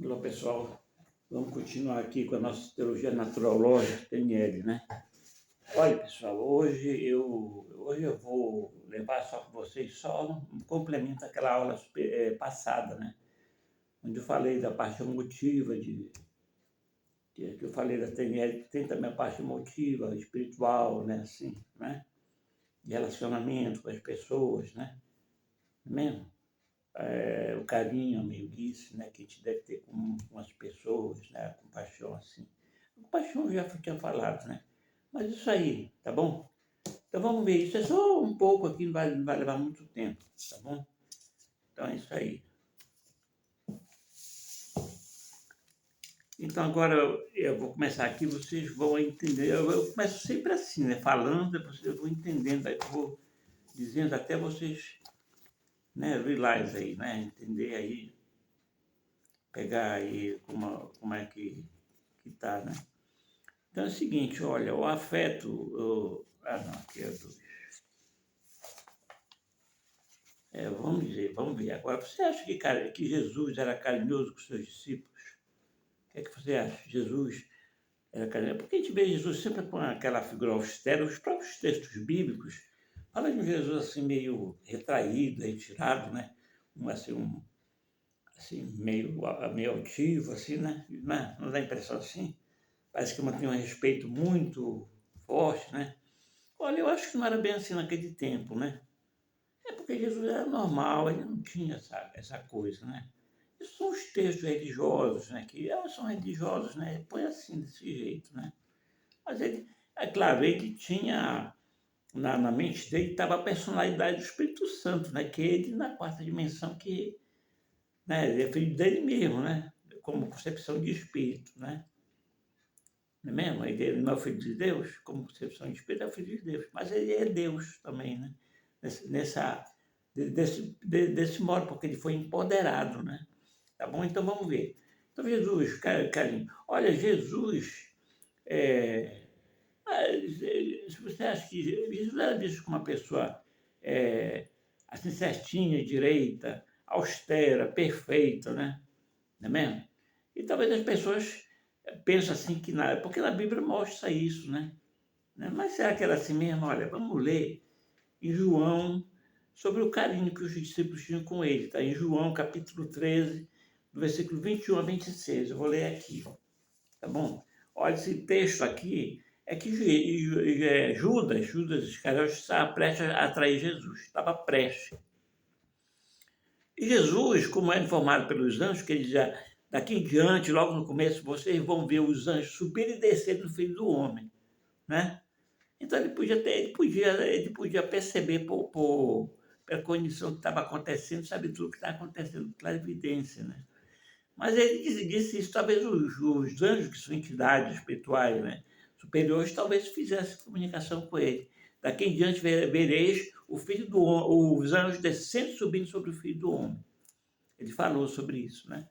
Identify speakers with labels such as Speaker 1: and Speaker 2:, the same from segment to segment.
Speaker 1: Olá pessoal, vamos continuar aqui com a nossa teologia naturológica, TNL, né? Olha pessoal, hoje eu vou levar só com vocês só um complemento daquela aula passada, né? Onde eu falei da parte emotiva, que eu falei da TNL, que tem também a parte emotiva, espiritual, né? Assim, né? De relacionamento com as pessoas, né? Não é mesmo? O carinho, a meiguice, né, que a gente deve ter com as pessoas, né, a compaixão, assim. A compaixão eu já tinha falado, né? Mas isso aí, tá bom? Então vamos ver, isso é só um pouco aqui, não vai levar muito tempo, tá bom? Então é isso aí. Então agora eu vou começar aqui, vocês vão entender, eu começo sempre assim, né, falando, depois eu vou entendendo, aí eu vou dizendo até vocês, né, realize aí, né, entender aí, pegar aí como é que tá, né? Então é o seguinte, olha, o afeto. Não, aqui é dois. Vamos ver. Agora, você acha que Jesus era carinhoso com os seus discípulos? O que é que você acha? Jesus era carinhoso? Porque a gente vê Jesus sempre com aquela figura austera, os próprios textos bíblicos falam de um Jesus assim meio retraído, retirado, né? Assim, meio altivo, assim, né? Não dá a impressão assim? Parece que mantinha um respeito muito forte, né? Olha, eu acho que não era bem assim naquele tempo, né? É porque Jesus era normal, ele não tinha essa coisa, né? Isso são os textos religiosos, né? Que são religiosos, né? Põe assim, desse jeito, né? Mas ele, é claro, ele tinha, na mente dele, estava a personalidade do Espírito Santo, né? Que ele, na quarta dimensão, que, né? Ele é filho dele mesmo, né? Como concepção de Espírito, né? Não é mesmo? Ele não é filho de Deus, como concepção de Espírito, é filho de Deus. Mas ele é Deus também, né? Nessa, desse modo, porque ele foi empoderado, né? Tá bom? Então vamos ver. Então Jesus, carinho, olha, Jesus, é, se você acha que Jesus era visto como uma pessoa assim certinha, direita, austera, perfeita, né? Não é mesmo? E talvez as pessoas pensem assim que nada, porque na Bíblia mostra isso, né? Mas será que era assim mesmo? Olha, vamos ler em João sobre o carinho que os discípulos tinham com ele. Está em João, capítulo 13, do versículo 21 a 26. Eu vou ler aqui, tá bom? Olha, esse texto aqui é que Judas Iscariotes estava prestes a atrair Jesus. Estava prestes. E Jesus, como é informado pelos anjos, que ele já, daqui em diante, logo no começo, vocês vão ver os anjos subir e descer no Filho do Homem, né? Então ele podia perceber pela condição que estava acontecendo, sabe tudo que está acontecendo, clara evidência, né? Mas ele disse isso, talvez os anjos, que são entidades espirituais, né, superiores, talvez fizessem comunicação com ele. Daqui em diante vereis o filho do homem, os anjos descendo e subindo sobre o filho do homem. Ele falou sobre isso, né?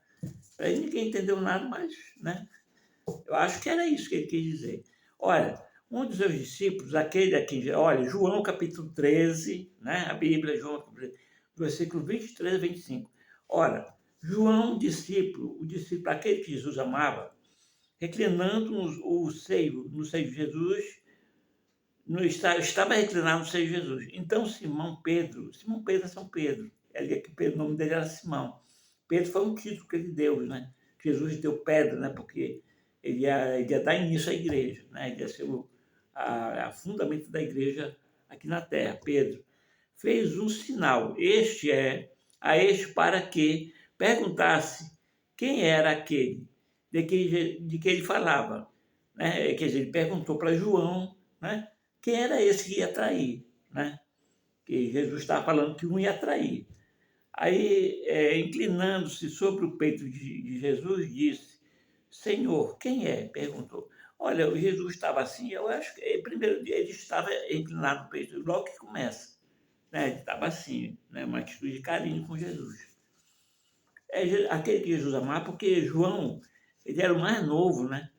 Speaker 1: Aí ninguém entendeu nada, mas, né? Eu acho que era isso que ele quis dizer. Olha, um dos seus discípulos, aquele aqui, olha, João capítulo 13, né? A Bíblia, João, versículo 23 a 25. Olha, João, discípulo, o discípulo, aquele que Jesus amava, reclinando no seio de Jesus, estava reclinado no seio de Jesus. Então Simão Pedro é São Pedro, o nome dele era Simão. Pedro foi um título que ele deu, né? Jesus deu Pedro, né? Porque ele ia dar início à igreja, né? Ele ia ser a fundamento da igreja aqui na terra. Pedro fez um sinal, a este para que perguntasse quem era aquele de que ele falava, né? Quer dizer, ele perguntou para João, né? Quem era esse que ia trair, né? Que Jesus estava falando que um ia trair. Aí, inclinando-se sobre o peito de Jesus, disse: Senhor, quem é? Perguntou. Olha, o Jesus estava assim, eu acho que primeiro ele estava inclinado no peito, logo que começa, né? Ele estava assim, né? Uma atitude de carinho com Jesus. Aquele que Jesus amava, porque João, ele era o mais novo, né?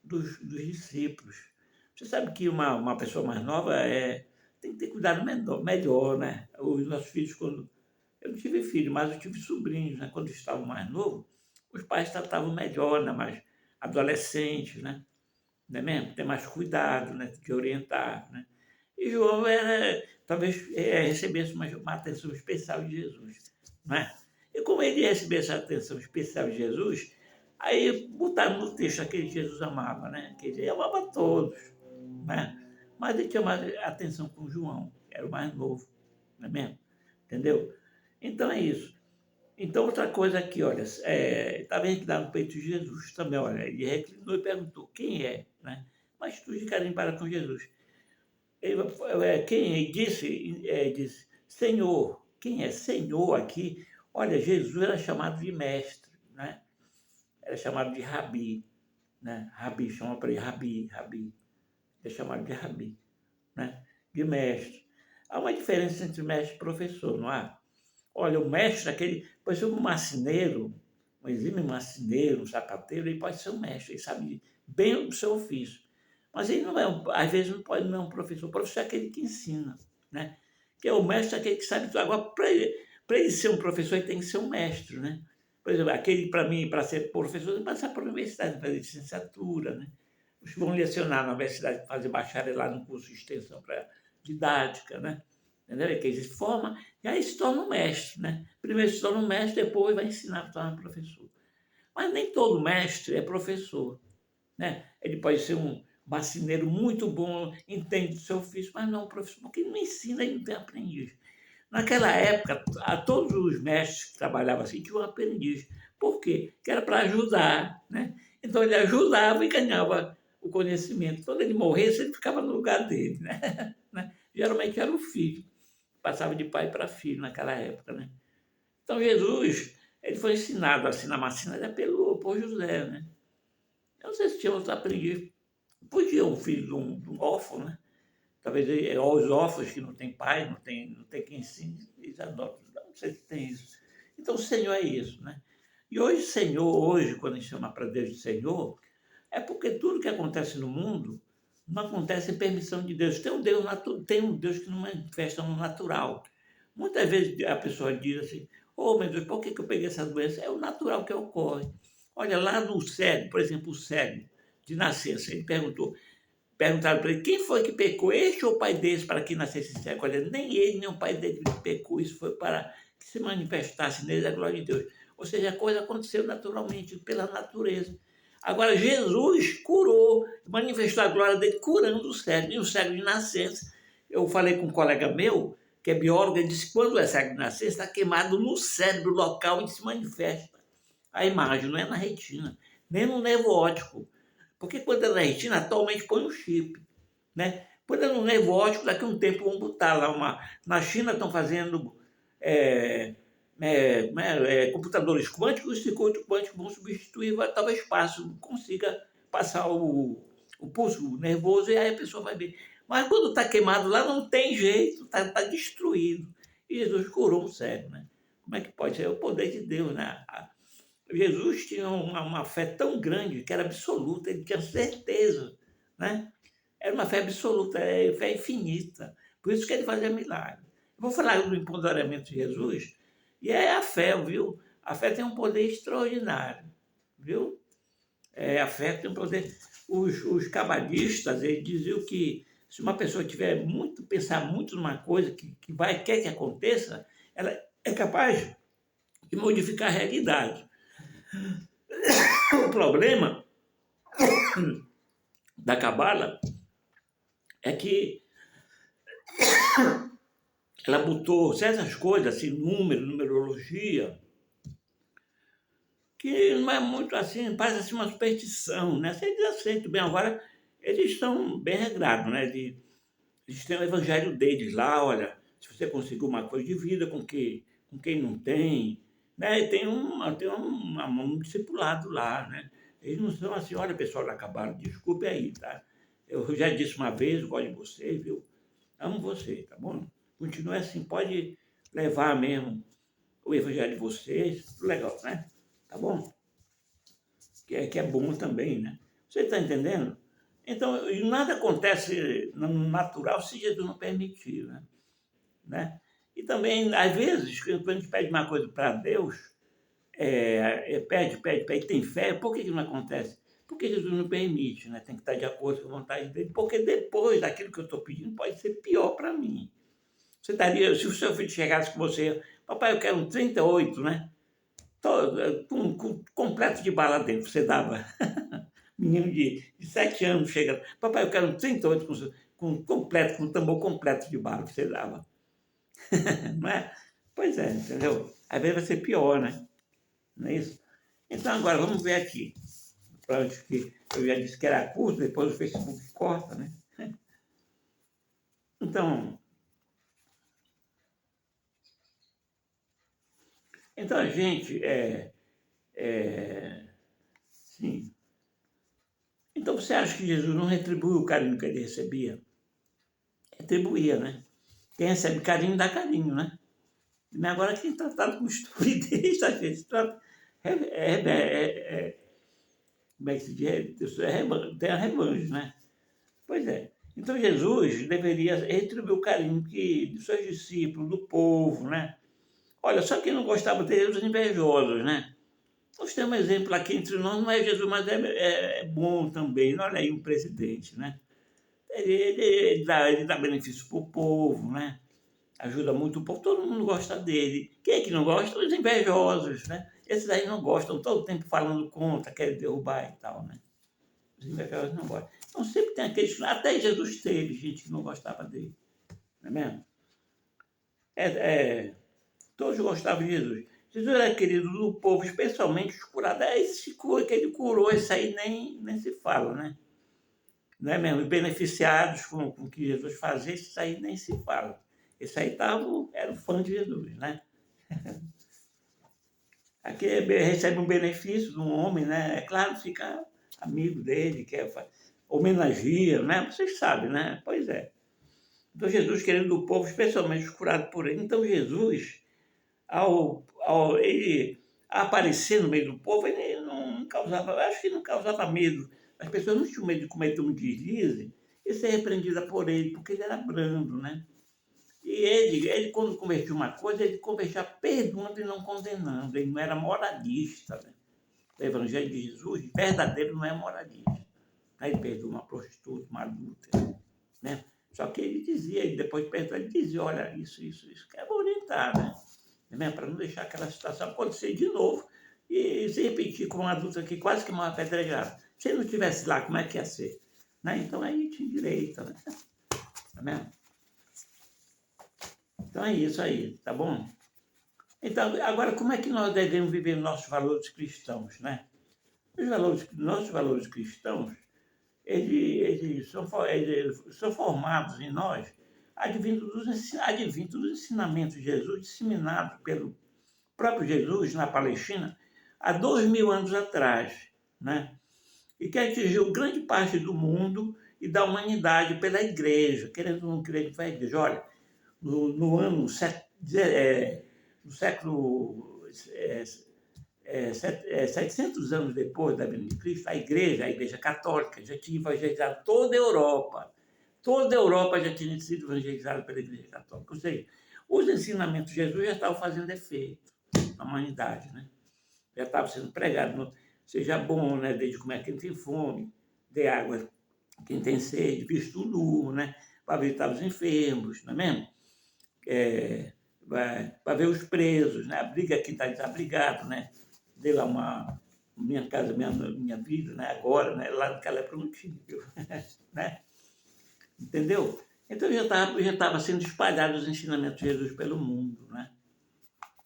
Speaker 1: Dos discípulos. Você sabe que uma pessoa mais nova tem que ter cuidado melhor, né? Os nossos filhos, quando eu não tive filho, mas eu tive sobrinhos, né? Quando estavam mais novos, os pais tratavam melhor, né? Mais adolescentes, né? Não é mesmo? Ter mais cuidado, né? De orientar, né? E João talvez recebesse uma atenção especial de Jesus, não é? E como ele recebeu essa atenção especial de Jesus, aí botaram no texto aquele que Jesus amava, né? Que ele amava todos, né? Mas ele tinha mais atenção com João, que era o mais novo, não é mesmo? Entendeu? Então é isso. Então, outra coisa aqui, olha, está vendo que dá no peito de Jesus também, olha, ele reclinou e perguntou, quem é? Né? Mas tu de carinho para com Jesus. Quem disse, Senhor, quem é Senhor aqui? Olha, Jesus era chamado de mestre, né? Era chamado de rabi, né? Rabi, chama para ele rabi, rabi. É chamado de rabi, né? De mestre. Há uma diferença entre mestre e professor, não há? Olha, o mestre, aquele, por exemplo, um marceneiro, um exímio marceneiro, um sapateiro, ele pode ser um mestre, ele sabe bem o seu ofício. Mas ele não é, às vezes não é um professor. O professor é aquele que ensina, né? Que é o mestre, é aquele que sabe tudo. Agora, para ele ser um professor, ele tem que ser um mestre, né? Por exemplo, aquele, para mim, para ser professor, tem que passar por universidade, fazer licenciatura, né? Os que vão lecionar na universidade, fazer bacharelado no curso de extensão para didática, né? Entendeu? É que eles se formam e aí se torna um mestre, né? Primeiro se torna um mestre, depois vai ensinar para tornar professor. Mas nem todo mestre é professor, né? Ele pode ser um marceneiro muito bom, entende do seu ofício, mas não é um professor, porque ele não ensina, ele não tem aprendiz. Naquela época, a todos os mestres que trabalhavam assim tinham um aprendiz. Por quê? Que era para ajudar, né? Então ele ajudava e ganhava o conhecimento. Quando ele morresse, ele ficava no lugar dele, né? Geralmente era o filho, passava de pai para filho naquela época, né? Então Jesus, ele foi ensinado assim na marcenaria por José, né? Eu não sei se tinha outro aprendiz. Podia um filho de um órfão, né? Talvez os órfãos que não têm pai, não tem quem ensine, eles adotam. Não sei se tem isso. Então o Senhor é isso, né? E hoje, Senhor, hoje, quando a gente chama para Deus de Senhor, é porque tudo que acontece no mundo não acontece em permissão de Deus. Tem um Deus que não manifesta no natural. Muitas vezes a pessoa diz assim, oh meu Deus, por que eu peguei essa doença? É o natural que ocorre. Olha, lá no cego, por exemplo, o cego de nascença, ele perguntaram para ele, quem foi que pecou, este ou o pai desse, para que nascesse cego? Olha, nem ele, nem o pai dele pecou, isso foi para que se manifestasse nele a glória de Deus. Ou seja, a coisa aconteceu naturalmente, pela natureza. Agora, Jesus curou, manifestou a glória dele curando o cego, e o cego de nascença. Eu falei com um colega meu, que é biólogo, ele disse que quando é cego de nascença, está queimado no cérebro, local onde se manifesta a imagem, não é na retina, nem no nervo óptico. Porque quando é na retina, atualmente põe um chip, né? Quando é no nervo óptico, daqui a um tempo vão botar lá uma... Na China estão fazendo computadores quânticos, e os circuitos quânticos vão substituir, talvez consiga passar o pulso nervoso e aí a pessoa vai ver. Mas quando está queimado lá, não tem jeito, está destruído. E Jesus curou o cego, né? Como é que pode ser? É o poder de Deus, né? Jesus tinha uma fé tão grande que era absoluta, ele tinha certeza, né? Era uma fé absoluta, fé infinita. Por isso que ele fazia milagre. Eu vou falar do empoderamento de Jesus, e é a fé, viu? A fé tem um poder extraordinário, viu? A fé tem um poder... Os cabalistas, eles diziam que se uma pessoa pensar muito numa coisa quer que aconteça, ela é capaz de modificar a realidade. O problema da cabala é que ela botou certas coisas, assim, numerologia, que não é muito assim, parece assim uma superstição, né? Eles aceitam bem, agora eles estão bem regrados, né? Eles têm o evangelho deles lá, olha, se você conseguir uma coisa de vida com quem não tem, né? Tem um discipulado lá, né? Eles não são assim, olha pessoal da cabala, desculpe aí, tá? Eu já disse uma vez, eu gosto de você, viu? Amo você, tá bom? Continue assim, pode levar mesmo o evangelho de vocês, tudo legal, né? Tá bom? Que é bom também, né? Você está entendendo? Então, nada acontece no natural se Jesus não permitir, né? E também, às vezes, quando a gente pede uma coisa para Deus, pede, tem fé, por que não acontece? Porque Jesus não permite, né? Tem que estar de acordo com a vontade dele, porque depois daquilo que eu estou pedindo pode ser pior para mim. Você daria, se o seu filho chegasse com você, papai, eu quero um 38, né? Com completo de bala dentro, você dava. Menino de 7 anos chega, papai, eu quero um 38 completo, com tambor completo de bala, você dava. Não é? Pois é, entendeu? Às vezes vai ser pior, né? Não é isso? Então agora vamos ver aqui. Para onde que eu já disse que era curto, depois o Facebook corta, né? Então, então a gente sim. Então você acha que Jesus não retribuiu o carinho que ele recebia? Retribuía, né? Quem recebe carinho dá carinho, né? Mas agora quem é tratado com estupidez, a gente trata. Como é que se diz? Tem a revanche, né? Pois é. Então Jesus deveria retribuir o carinho dos seus discípulos, do povo, né? Olha, só quem não gostava dele, os invejosos, né? Nós temos um exemplo aqui entre nós, não é Jesus, mas é bom também. Olha aí um presidente, né? Ele dá benefício para o povo, né? Ajuda muito o povo, todo mundo gosta dele. Quem é que não gosta? Os invejosos, né? Esses aí não gostam, todo o tempo falando contra, querem derrubar e tal, né? Os invejosos não gostam. Então sempre tem aqueles, até Jesus teve gente que não gostava dele, não é mesmo? É, é, Todos gostavam de Jesus. Jesus era querido do povo, especialmente os curados. Esse cura que ele curou, esse aí nem se fala, né? Não é mesmo? Os beneficiados com o que Jesus fazia, esses aí nem se fala. Esse aí era o fã de Jesus, né? Aqui recebe um benefício de um homem, né? É claro, fica amigo dele, homenageia, né? Vocês sabem, né? Pois é. Então Jesus querendo do povo, especialmente os curados por ele. Então Jesus ao ele aparecer no meio do povo, ele não causava, acho que não causava medo. As pessoas não tinham medo de cometer um deslize e ser repreendida por ele, porque ele era brando, né? E ele quando convertia uma coisa, ele convertia perdoando e não condenando. Ele não era moralista, né? O Evangelho de Jesus, verdadeiro, não é moralista. Aí ele perdoa uma prostituta, uma adúltera, né? Só que ele dizia, ele depois perdoou, ele dizia, olha, isso, que é orientar, né? Para não deixar aquela situação acontecer de novo e se repetir com uma adulta que quase que uma apedrejada. Se ele não estivesse lá, como é que ia ser? Né? Então aí tinha direito, né? Tá vendo? Então é isso aí, tá bom? Então, agora, como é que nós devemos viver nossos valores cristãos, né? Nossos valores cristãos, eles são formados em nós, advindo dos ensinamentos de Jesus, disseminados pelo próprio Jesus na Palestina há 2000 anos atrás, né? E que atingiu grande parte do mundo e da humanidade pela igreja, querendo ou não querer para a igreja. Olha, no século 700 anos depois da vinda de Cristo, a igreja católica, já tinha evangelizado toda a Europa. Toda a Europa já tinha sido evangelizada pela igreja católica. Ou seja, os ensinamentos de Jesus já estavam fazendo efeito na humanidade, né? Já estava sendo pregado, seja bom, né? Desde comer quem tem fome, dê água quem tem sede, visto nu, né? Para visitar os enfermos, não é mesmo? Para ver os presos, né? Abriga quem está desabrigado, né? Dê lá minha casa, minha vida, né? Agora, né? Lá naquela época não tinha, né? Entendeu? Então já estava sendo espalhado os ensinamentos de Jesus pelo mundo, né?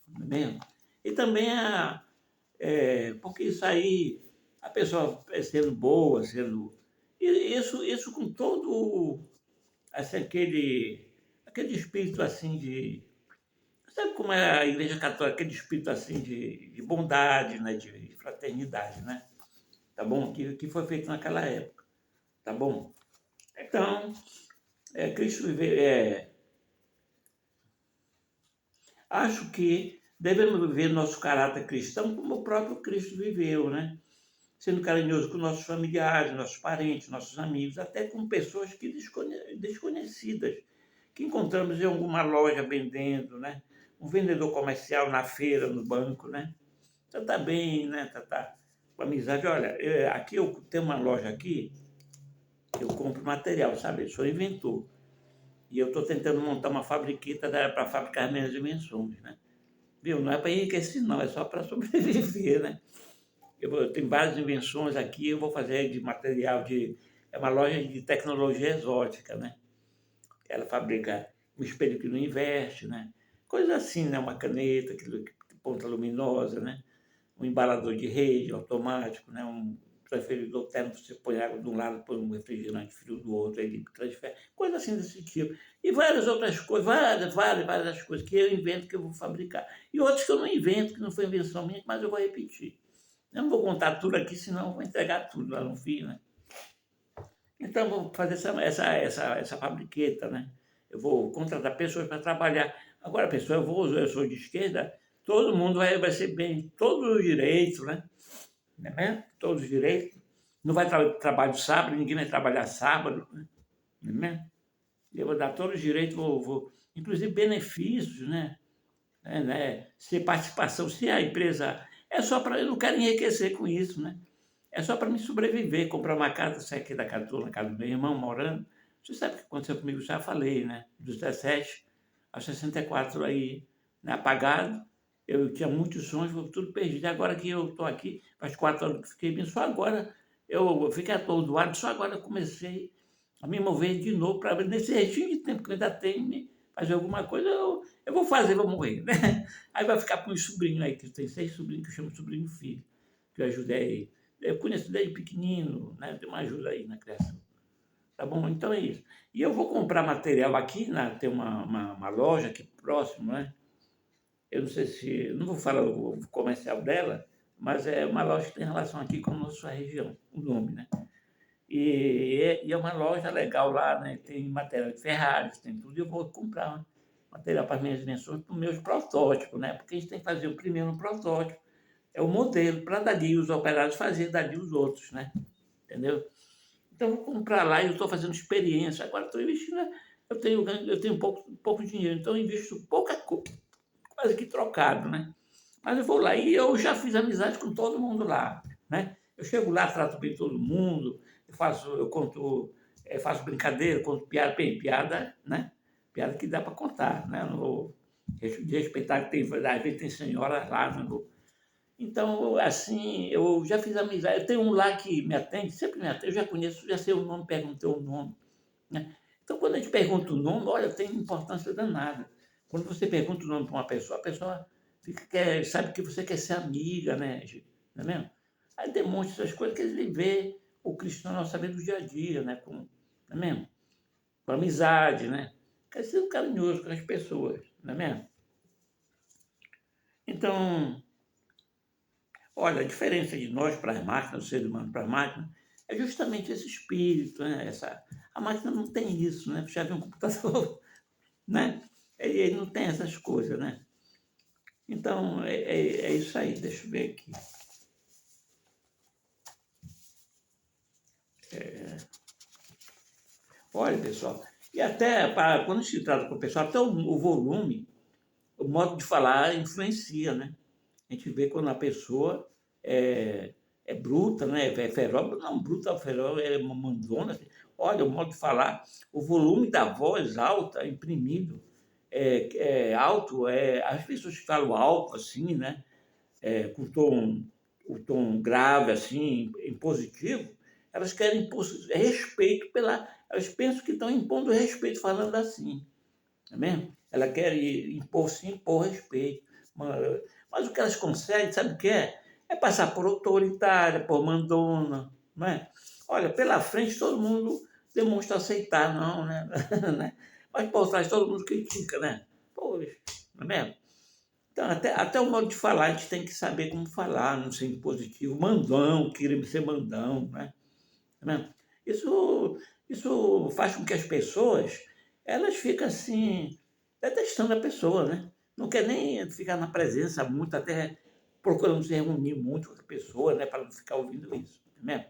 Speaker 1: Não é mesmo? E também porque isso aí, a pessoa sendo boa, sendo. Isso com todo assim, aquele espírito assim de. Sabe como é a Igreja Católica, aquele espírito assim de bondade, né? De fraternidade, né? Tá bom? Que foi feito naquela época. Tá bom? Então, Cristo vive, acho que devemos viver nosso caráter cristão como o próprio Cristo viveu, né? Sendo carinhoso com nossos familiares, nossos parentes, nossos amigos, até com pessoas desconhecidas, que encontramos em alguma loja vendendo, né? Um vendedor comercial na feira, no banco, né? tratar bem, né? Tratar com amizade. Olha, aqui eu tenho uma loja aqui, eu compro material, sabe? Eu sou inventor. E eu estou tentando montar uma fabriqueta para fabricar minhas invenções, né? Viu? Não é para enriquecer, não, é só para sobreviver, né? Eu tenho várias invenções aqui, eu vou fazer de material de... É uma loja de tecnologia exótica, né? Ela fabrica um espelho que não investe, né? Coisa assim, né? Uma caneta que ponta luminosa, né? Um embalador de rede automático, né? Um transferidor térmico, você põe água de um lado, põe um refrigerante frio do outro, aí ele transfere, coisa assim desse tipo. E várias outras coisas, várias coisas que eu invento, que eu vou fabricar. E outras que eu não invento, que não foi invenção minha, mas eu vou repetir. Eu não vou contar tudo aqui, senão eu vou entregar tudo lá no fim, né? Então, eu vou fazer essa fabriqueta, né? Eu vou contratar pessoas para trabalhar. Agora, pessoal, eu sou de esquerda, todo mundo vai ser bem, todos os direitos, né? Né? Todos os direitos. Não vai trabalho sábado, ninguém vai trabalhar sábado, né? Eu vou dar todos os direitos, inclusive benefícios, né? Se participação, se a empresa. É só para. Eu não quero enriquecer com isso, né? É só para me sobreviver, comprar uma casa, sair aqui da casa, estou na casa do meu irmão, morando. Você sabe o que aconteceu comigo, já falei, né? Dos 17 aos 64 aí, né? Apagado. Eu tinha muitos sonhos, foi tudo perdido. Agora que eu estou aqui, faz 4 anos que fiquei bem, só agora eu fiquei atordoado, só agora eu comecei a me mover de novo para ver nesse restinho de tempo que eu ainda tenho, né? Fazer alguma coisa, eu vou fazer, vou morrer, né? Aí vai ficar para os sobrinhos aí, que tem 6 sobrinhos que eu chamo de sobrinho filho, que eu ajudei. Eu conheço desde pequenino, né? Tem uma ajuda aí na criação. Tá bom? Então é isso. E eu vou comprar material aqui, tem uma loja aqui próximo, né? Eu não sei se... Não vou falar o comercial dela, mas é uma loja que tem relação aqui com a nossa região, o nome, né? E é uma loja legal lá, né? Tem material de Ferrari, tem tudo. E eu vou comprar material para as minhas invenções, para os meus protótipos, né? Porque a gente tem que fazer o primeiro protótipo, é o modelo, para dali os operários fazer dali os outros, né? Entendeu? Então, eu vou comprar lá e eu estou fazendo experiência. Agora estou investindo, né? Eu tenho pouco dinheiro, então eu invisto pouca coisa, quase que trocado, né? Mas eu vou lá e eu já fiz amizade com todo mundo lá, né? Eu chego lá, trato bem todo mundo, eu conto, faço brincadeira, conto piada, bem, piada, né? Piada que dá para contar, né? Não vou respeitar que tem, às vezes tem senhoras lá, não vou. Então, assim, eu já fiz amizade. Eu tenho um lá que me atende, sempre me atende, eu já conheço, já sei o nome, perguntei o nome, né? Então, quando a gente pergunta o nome, olha, tem importância danada. Quando você pergunta o nome para uma pessoa, a pessoa sabe que você quer ser amiga, né, Gi? Não é mesmo? Aí demonstra essas coisas que ele vê o cristão nós sabemos do dia a dia, né? Não é mesmo? Com amizade, né? Quer ser carinhoso com as pessoas, não é mesmo? Então, olha, a diferença de nós para as máquinas, do ser humano para as máquinas, é justamente esse espírito, né? A máquina não tem isso, né? Você já viu um computador, né? Ele não tem essas coisas, né? Então, é isso aí. Deixa eu ver aqui. Olha, pessoal, e até quando se trata com o pessoal, até o volume, o modo de falar influencia, né? A gente vê quando a pessoa é bruta, né? É feroz, não, bruta, feroz, é uma mandona. Assim. Olha, o modo de falar, o volume da voz alta, imprimido, alto, as pessoas que falam alto, assim, né? Com o tom grave, assim, impositivo, elas querem impor respeito Elas pensam que estão impondo respeito falando assim, não é mesmo? Ela quer impor, sim, impor respeito. Mas o que elas conseguem, sabe o que é? É passar por autoritária, por mandona, não é? Olha, pela frente todo mundo demonstra aceitar, não, né? Mas por trás todo mundo critica, né? Poxa, não é mesmo? Então, até o modo de falar, a gente tem que saber como falar, não ser impositivo, mandão, querer ser mandão, né? Tá vendo? Isso faz com que as pessoas, elas ficam assim, detestando a pessoa, né? Não quer nem ficar na presença muito, até procurando se reunir muito com a pessoa, né? Para não ficar ouvindo isso, né?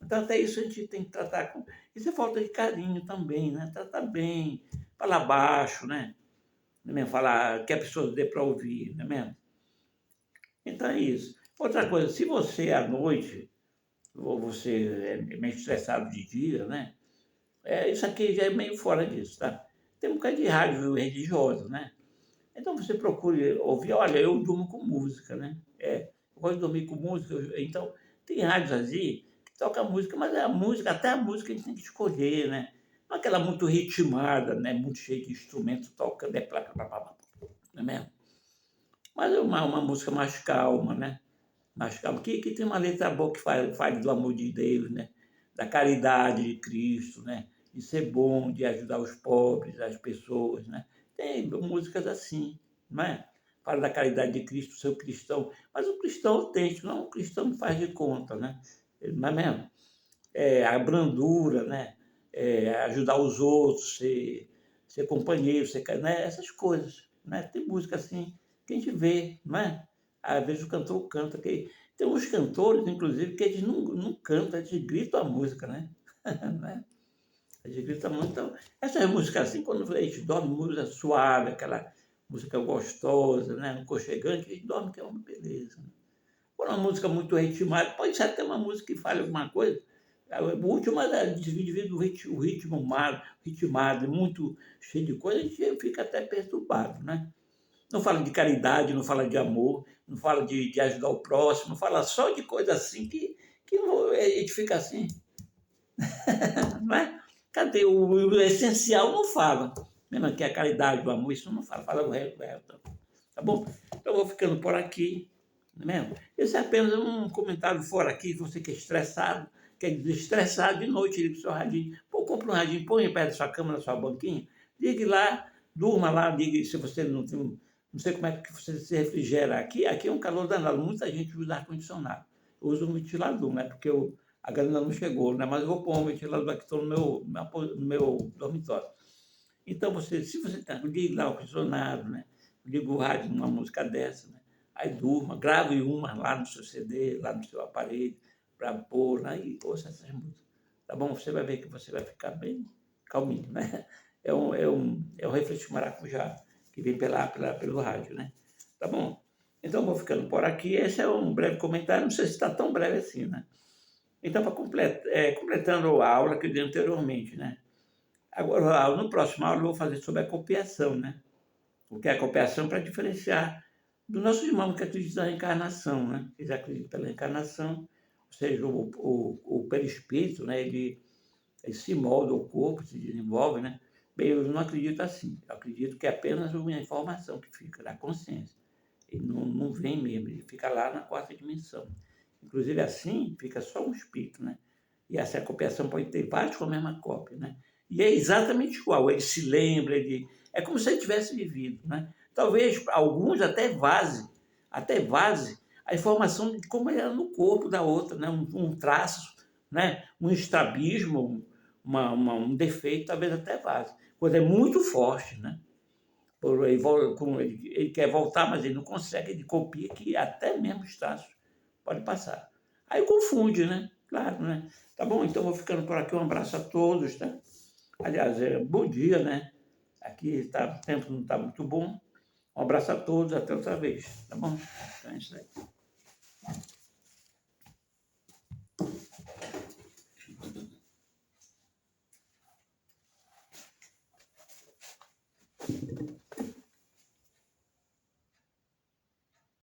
Speaker 1: Então, até isso a gente tem que tratar com... Isso é falta de carinho também, né? Tratar bem, falar baixo, né? Não é mesmo? Falar que a pessoa dê para ouvir, não é mesmo? Então é isso. Outra coisa, se você à noite, ou você é meio estressado de dia, né? Isso aqui já é meio fora disso, tá? Tem um bocado de rádio religiosa, né? Então você procure ouvir, olha, eu durmo com música, né? Eu gosto de dormir com música, então tem rádios assim que toca música, mas é a música, até a música a gente tem que escolher, né? Não é aquela muito ritmada, né? Muito cheia de instrumento tocando, não é mesmo? Mas é uma música mais calma, né? Mais calma, que tem uma letra boa que fale do amor de Deus, né? Da caridade de Cristo, né? De ser bom, de ajudar os pobres, as pessoas, né? Tem músicas assim, não é? Fala da caridade de Cristo, seu cristão. Mas o cristão autêntico, não o cristão que faz de conta, né? Não é mesmo? A brandura, né? Ajudar os outros, ser companheiro, né? Essas coisas, né? Tem música assim que a gente vê, não é? Às vezes o cantor canta, que tem uns cantores, inclusive, que eles não cantam, eles gritam a música, né? Né? Eles gritam muito. Então, essas músicas assim, quando a gente dorme, música suave, aquela música gostosa, né? Aconchegante, a gente dorme que é uma beleza. Né? Quando uma música muito ritmada, pode ser até uma música que fale alguma coisa. O último é devido o ritmo ritmado, muito cheio de coisa, a gente fica até perturbado, né? Não fala de caridade, não fala de amor, não fala de ajudar o próximo, fala só de coisa assim que a gente fica assim, não é? Cadê o essencial? Não fala. Mesmo que a caridade, o amor, isso não fala, fala o resto. Tá bom? Então eu vou ficando por aqui, não é mesmo? Esse é apenas um comentário fora aqui, você que é estressado, quer desestressar de noite, liga o seu radinho. Pô, compra um radinho, põe perto da sua cama, na sua banquinha, ligue lá, durma lá, ligue, se você não tem, não sei como é que você se refrigera. Aqui é um calor danado, muita gente usa ar-condicionado. Eu uso um ventilador, né? Porque a galera não chegou, né? Mas eu vou pôr um ventilador aqui no meu dormitório. Então, se você está, ligue lá o ar-condicionado, né? Liga o rádio numa música dessa, né? Aí durma, grave uma lá no seu CD, lá no seu aparelho, para pôr lá e ouça essas músicas. Tá bom? Você vai ver que você vai ficar bem calminho, né? É um refresco maracujá que vem pelo rádio, né? Tá bom? Então, vou ficando por aqui. Esse é um breve comentário, não sei se está tão breve assim, né? Então, completando a aula que eu dei anteriormente, né? Agora, no próximo aula, eu vou fazer sobre a copiação, né? O que é a copiação para diferenciar dos nossos irmãos que acreditam na encarnação, né? Eles acreditam pela encarnação, ou seja, o perispírito, né? Ele se molda o corpo, se desenvolve, né? Bem, eu não acredito assim. Eu acredito que é apenas uma informação que fica da consciência. Ele não vem mesmo, ele fica lá na quarta dimensão. Inclusive assim, fica só um espírito, né? E essa copiação pode ter vários com a mesma cópia, né? E é exatamente igual, ele se lembra, é como se ele tivesse vivido, né? Talvez alguns até vaze a informação de como ele era no corpo da outra, né? Um traço, né? Um estrabismo, um defeito, talvez até vaze. Coisa é muito forte, né? Ele quer voltar, mas ele não consegue, ele copia que até mesmo os traços pode passar. Aí confunde, né? Claro, né? Tá bom? Então vou ficando por aqui. Um abraço a todos, tá? Aliás, bom dia, né? Aqui o tempo não está muito bom. Um abraço a todos, até outra vez, tá bom? Então é isso aí.